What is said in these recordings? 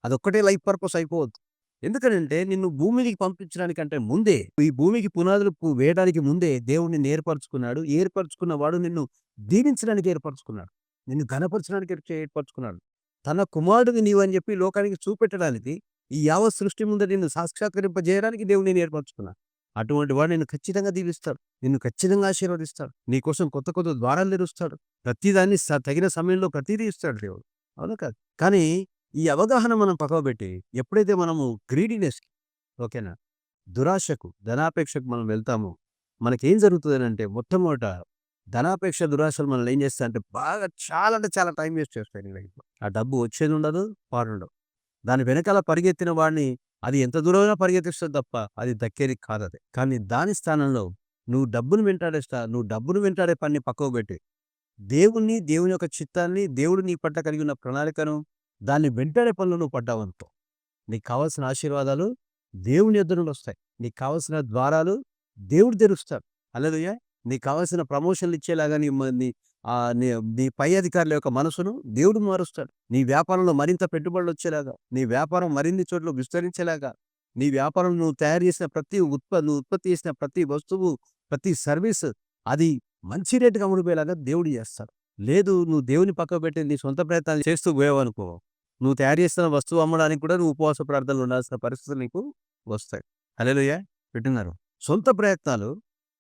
అదొక్కటే life purpose అయిపోవద్దు. ఎందుకనంటే నిన్ను భూమికి పంపించడానికంటే ముందే, ఈ భూమికి పునాదులు వేయడానికి ముందే దేవుడు నిన్ను ఏర్పరచుకున్నాడు. ఏర్పరచుకున్నవాడు నిన్ను దీవించడానికి ఏర్పరచుకున్నాడు. నిన్ను ఘనపరచడానికి ఏర్పరచుకున్నాడు. తన కుమారుడివి నీవని చెప్పి లోకానికి చూపెట్టడానికి, ఈ యావత్ సృష్టి ముందర నిన్ను సాక్షాత్కరింపజేయడానికి దేవుడు నిన్ను ఏర్పరచుకున్నాడు. అటువంటి వాడు నిన్ను ఖచ్చితంగా దీవిస్తాడు. నిన్ను ఖచ్చితంగా ఆశీర్వదిస్తాడు. నీకోసం కొత్త కొత్త ద్వారాలు తెరుస్తాడు. ప్రతిదాన్ని తగిన సమయంలో ప్రతీదీ ఇస్తాడు దేవుడు. అవునా కాదు? కానీ ఈ అవగాహన మనం పక్కకు పెట్టి, ఎప్పుడైతే మనము గ్రీడీనెస్‌కి, ఓకేనా, దురాశకు, ధనాపేక్షకు మనం వెళ్తామో, మనకేం జరుగుతుందనంటే మొట్టమొదట ధనాపేక్ష, దురాశలు మనల్ని ఏం చేస్తాయంటే బాగా చాలా అంటే చాలా టైం వేస్ట్ చేస్తాయి నీ లైఫ్‌లో. ఆ డబ్బు వచ్చేదుండదు, పాడుండదు. దాని వెనకాల పరిగెత్తిన వాడిని అది ఎంత దూరమైనా పరిగెత్తిస్తది తప్ప అది దక్కేది కాదది. కానీ దాని స్థానంలో నువ్వు డబ్బును వెంటాడే పనిని పక్కకు పెట్టి, దేవుణ్ణి, దేవుని యొక్క చిత్తాన్ని, దేవుడు నీ పట్ల కలిగి ఉన్న ప్రణాళికను, దాన్ని వెంటాడే పనిలో నువ్వు పడ్డావనుకో, నీకు కావాల్సిన ఆశీర్వాదాలు దేవుని యొద్ద నుండి వస్తాయి. నీకు కావాల్సిన ద్వారాలు దేవుడు తెరుస్తాడు. హల్లెలూయా! నీకు కావాల్సిన ప్రమోషన్‌లు ఇచ్చేలాగా నీ మ నీ నీ నీ పై అధికారుల యొక్క మనసును దేవుడు మారుస్తాడు. నీ వ్యాపారంలో మరింత పెట్టుబడులొచ్చేలాగా, నీ వ్యాపారం మరిన్ని చోట్ల విస్తరించేలాగా, నీ వ్యాపారం నువ్వు తయారు చేసిన నువ్వు ఉత్పత్తి చేసిన ప్రతి వస్తువు, ప్రతి సర్వీస్ అది మంచి రేటుకి అమ్ముడుపోయేలాగా దేవుడు చేస్తాడు. లేదు, నువ్వు దేవుని పక్కకు పెట్టి నీ సొంత ప్రయత్నాలు చేస్తూ పోయావనుకో, నువ్వు తయారు చేస్తున్న వస్తువు అమ్మడానికి కూడా నువ్వు ఉపవాస ప్రార్థనలు ఉండాల్సిన పరిస్థితులు నీకు వస్తాయి. హల్లెలూయా! వింటున్నారు? సొంత ప్రయత్నాలు,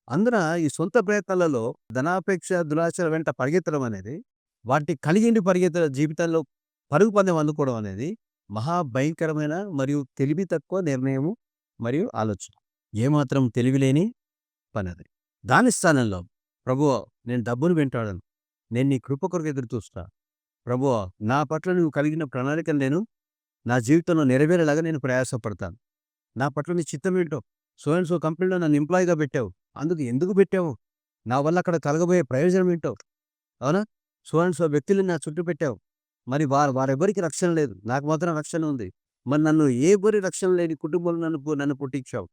అందున ఈ సొంత ప్రయత్నాలలో ధనాపేక్ష, దురాశల వెంట పరిగెత్తడం అనేది, వాటి కలిగిండి జీవితంలో పరుగు పందెం అందుకోవడం అనేది మహా భయంకరమైన మరియు తెలివి తక్కువ నిర్ణయము మరియు ఆలోచన. ఏమాత్రం తెలివిలేని పనది. దాని స్థానంలో ప్రభువా నేను డబ్బును వెంటాడను. నేను నీ కృప కొరకు ఎదురు చూస్తా. ప్రభువా నా పట్ల నువ్వు కలిగిన ప్రణాళికను నేను నా జీవితంలో నెరవేరేలాగా నేను ప్రయాసపడతాను. నా పట్ల నీ చిత్తం ఏంటో, సో అండ్ సో కంపెనీలో నన్ను ఎంప్లాయీగా పెట్టావు. ఎందుకు పెట్టావు? నా వల్ల అక్కడ కలగబోయే ప్రయోజనం ఏంటో, అవునా? సో అండ్ సో వ్యక్తులను నా చుట్టూ పెట్టావు. మరి వారెవ్వరికి రక్షణ లేదు. నాకు మాత్రం రక్షణ ఉంది. మరి నన్ను ఎవ్వరి రక్షణ లేని కుటుంబంలో నన్ను పుట్టించావు.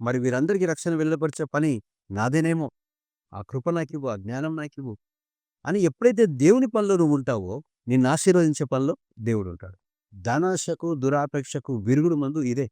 మరి వీరందరికీ రక్షణ వెళ్ళపరిచే పని నాదేనేమో. ఆ కృప నాకివ్వు, ఆ జ్ఞానం నాకివ్వు అని ఎప్పుడైతే దేవుని పనిలో నువ్వు ఉంటావో, నిన్ను ఆశీర్వదించే పనిలో దేవుడు ఉంటాడు. ధనాశకు, దురాపేక్షకు విరుగుడు మందు ఇదే.